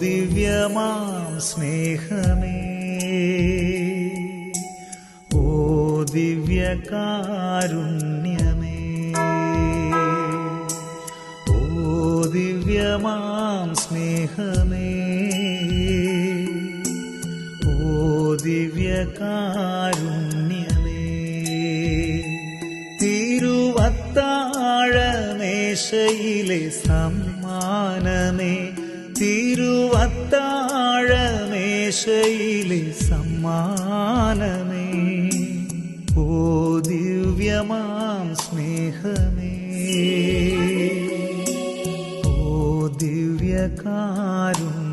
ദിവ്യമാം സ്നേഹമേ, ഓ ദിവ്യകാരുണ്യമേ, ഓ ദിവ്യമാം സ്നേഹമേ, ഓ ദിവ്യകാരുണ്യമേ, തിരുവത്താഴമേശയിലെ സമ്മാനമേ, തിരുവത്താഴമേശയിലെ സമ്മാനമേ, ഓ ദിവ്യമാം സ്നേഹമേ, ഓ ദിവ്യകാരുണ്യമേ.